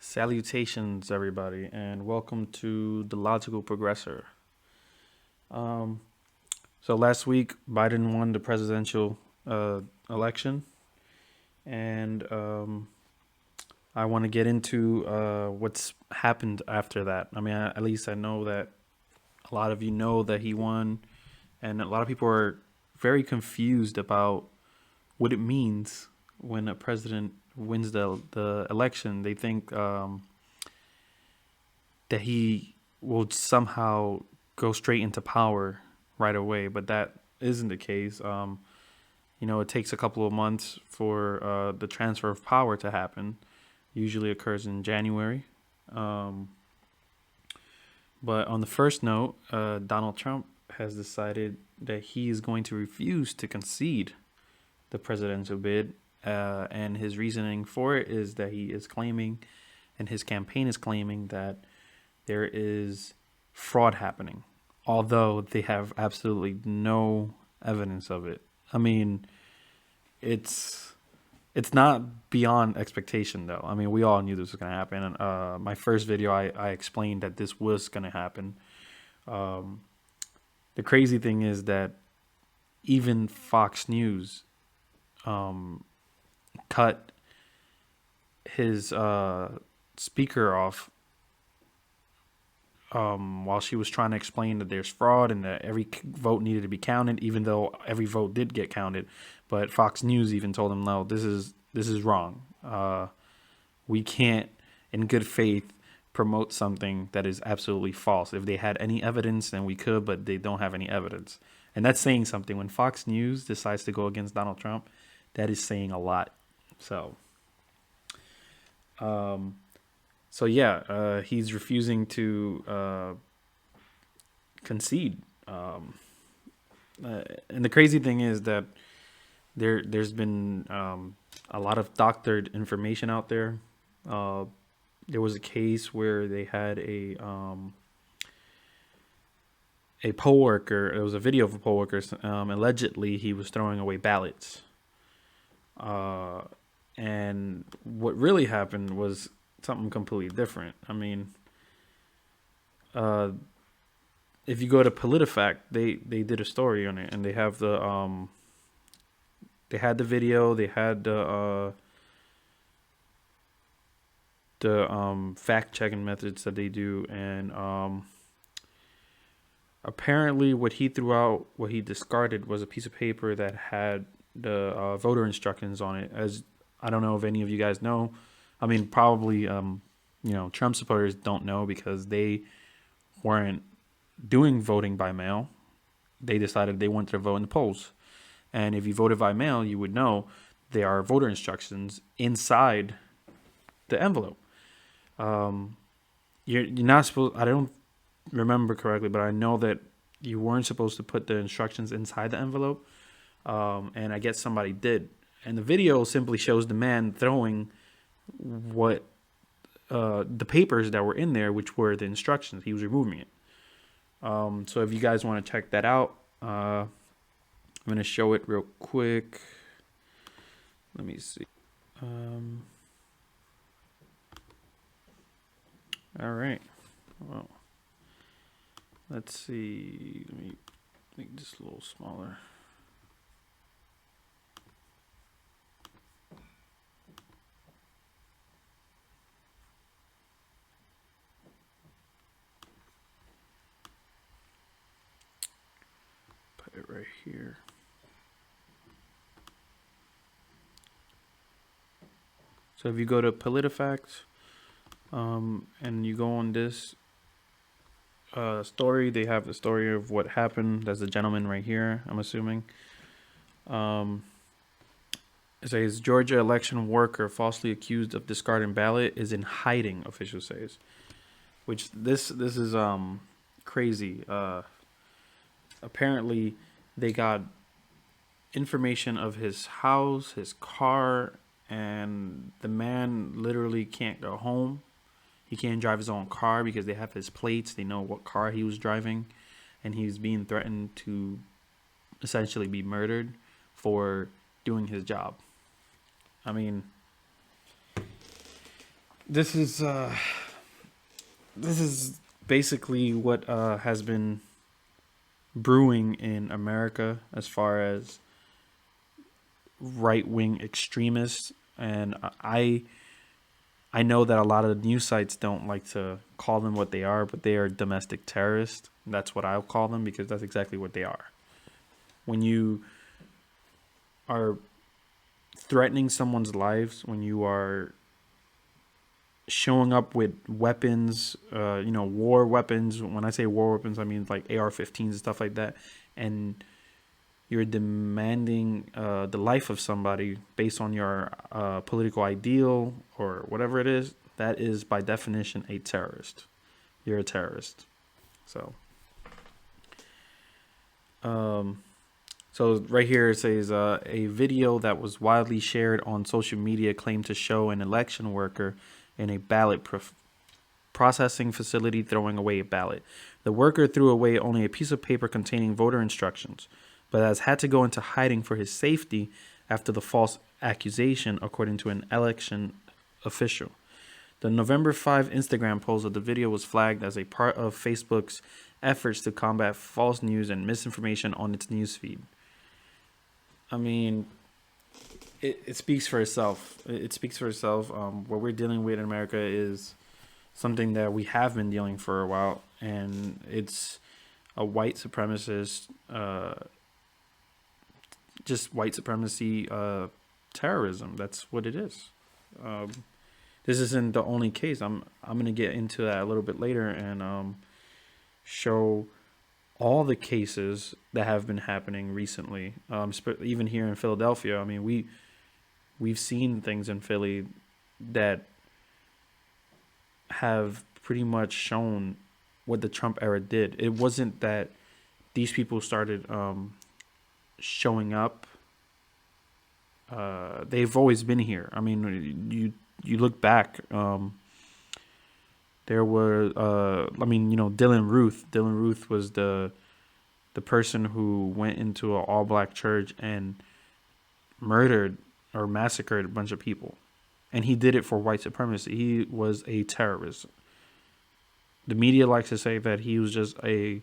Salutations, everybody, and welcome to the Logical Progressor. Um, so last week, Biden won the presidential election, and I want to get into what's happened after that. I mean, at least I know that a lot of you know that he won, and a lot of people are very confused about what it means when a president wins the election. They think that he will somehow go straight into power right away, but that isn't the case. It takes a couple of months for the transfer of power to happen. Usually occurs in January. But on the first note, Donald Trump has decided that he is going to refuse to concede the presidential bid. And his reasoning for it is that he is claiming, and his campaign is claiming, that there is fraud happening, although they have absolutely no evidence of it. I mean, it's not beyond expectation, though. I mean, we all knew this was going to happen. And my first video, I explained that this was going to happen. The crazy thing is that even Fox News cut his speaker off while she was trying to explain that there's fraud and that every vote needed to be counted, even though every vote did get counted. But Fox News even told him, no, this is wrong. We can't, in good faith, promote something that is absolutely false. If they had any evidence, then we could, but they don't have any evidence. And that's saying something. When Fox News decides to go against Donald Trump, that is saying a lot. So he's refusing to concede. And the crazy thing is that there's been a lot of doctored information out there. There was a case where they had a poll worker. It was a video of a poll worker. Allegedly, he was throwing away ballots. And what really happened was something completely different. I mean, if you go to PolitiFact, they did a story on it, and they have they had the video, they had the fact checking methods that they do, and apparently what he threw out, what he discarded, was a piece of paper that had the voter instructions on it. As I don't know if any of you guys know. I mean, probably, Trump supporters don't know because they weren't doing voting by mail. They decided they wanted to vote in the polls. And if you voted by mail, you would know there are voter instructions inside the envelope. You're not supposed, I don't remember correctly, but I know that you weren't supposed to put the instructions inside the envelope. And I guess somebody did. And the video simply shows the man throwing what the papers that were in there, which were the instructions. He was removing it. So if you guys want to check that out, I'm going to show it real quick. Let me see. All right. Well, let's see. Let me make this a little smaller. It right here. So if you go to PolitiFact, and you go on this story, they have the story of what happened. There's a gentleman right here, I'm assuming. It says Georgia election worker falsely accused of discarding ballot is in hiding, official says. Which this is crazy. Apparently they got information of his house, his car, and the man literally can't go home. He can't drive his own car because they have his plates. They know what car he was driving, and he's being threatened to essentially be murdered for doing his job. I mean, This is this is basically what has been brewing in America as far as right wing extremists, and I know that a lot of news sites don't like to call them what they are, but they are domestic terrorists. That's what I'll call them because that's exactly what they are. When you are threatening someone's lives, when you are showing up with weapons, war weapons. When I say war weapons, I mean like AR-15s and stuff like that, and you're demanding the life of somebody based on your political ideal or whatever it is. That is by definition a terrorist. You're a terrorist. So, so right here it says a video that was widely shared on social media claimed to show an election worker in a ballot processing facility throwing away a ballot. The worker threw away only a piece of paper containing voter instructions, but has had to go into hiding for his safety after the false accusation, according to an election official. The November 5 Instagram post of the video was flagged as a part of Facebook's efforts to combat false news and misinformation on its newsfeed. I mean, it speaks for itself. It speaks for itself. What we're dealing with in America is something that we have been dealing for a while, and it's a white supremacist, just white supremacy terrorism. That's what it is. This isn't the only case. I'm gonna get into that a little bit later and show all the cases that have been happening recently. Even here in Philadelphia, I mean we've seen things in Philly that have pretty much shown what the Trump era did. It wasn't that these people started showing up. They've always been here. I mean, you look back. There were, Dylan Ruth. Dylan Ruth was the person who went into an all-black church and murdered or massacred a bunch of people. And he did it for white supremacy. He was a terrorist. The media likes to say that he was just a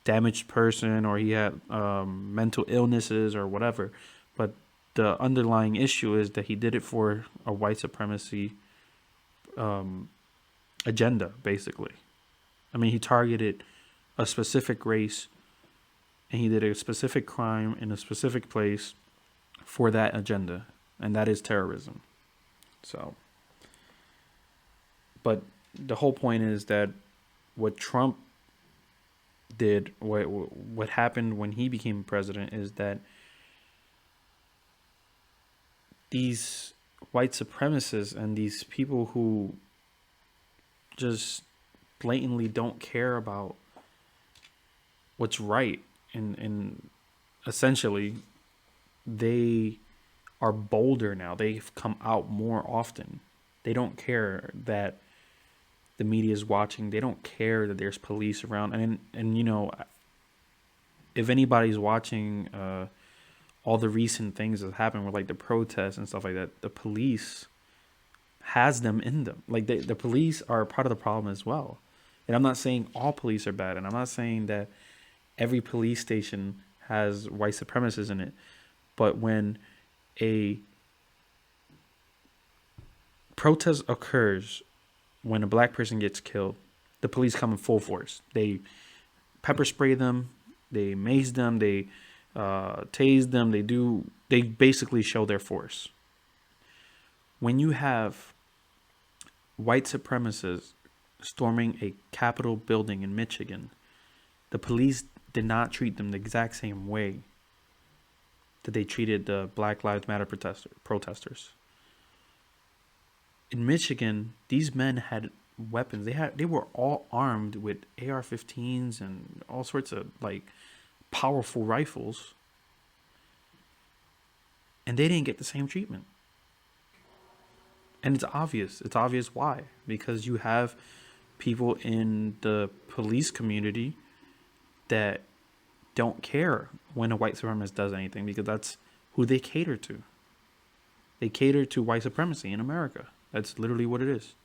damaged person or he had mental illnesses or whatever. But the underlying issue is that he did it for a white supremacy agenda, basically. I mean, he targeted a specific race and he did a specific crime in a specific place for that agenda, and that is terrorism. So, but the whole point is that what Trump did, what happened when he became president, is that these white supremacists and these people who just blatantly don't care about what's right, and essentially they are bolder now. They've come out more often. They don't care that the media is watching. They don't care that there's police around. And if anybody's watching all the recent things that happened with like the protests and stuff like that, the police has them in them. Like the police are part of the problem as well. And I'm not saying all police are bad, and I'm not saying that every police station has white supremacists in it. But when a protest occurs, when a black person gets killed, the police come in full force. They pepper spray them, they mace them, they tase them, they basically show their force. When you have white supremacists storming a Capitol building in Michigan, the police did not treat them the exact same way that they treated the Black Lives Matter protesters. In Michigan, these men had weapons. They were all armed with AR-15s and all sorts of like powerful rifles, and they didn't get the same treatment. And it's obvious. It's obvious why. Because you have people in the police community that don't care when a white supremacist does anything, because that's who they cater to. They cater to white supremacy in America. That's literally what it is.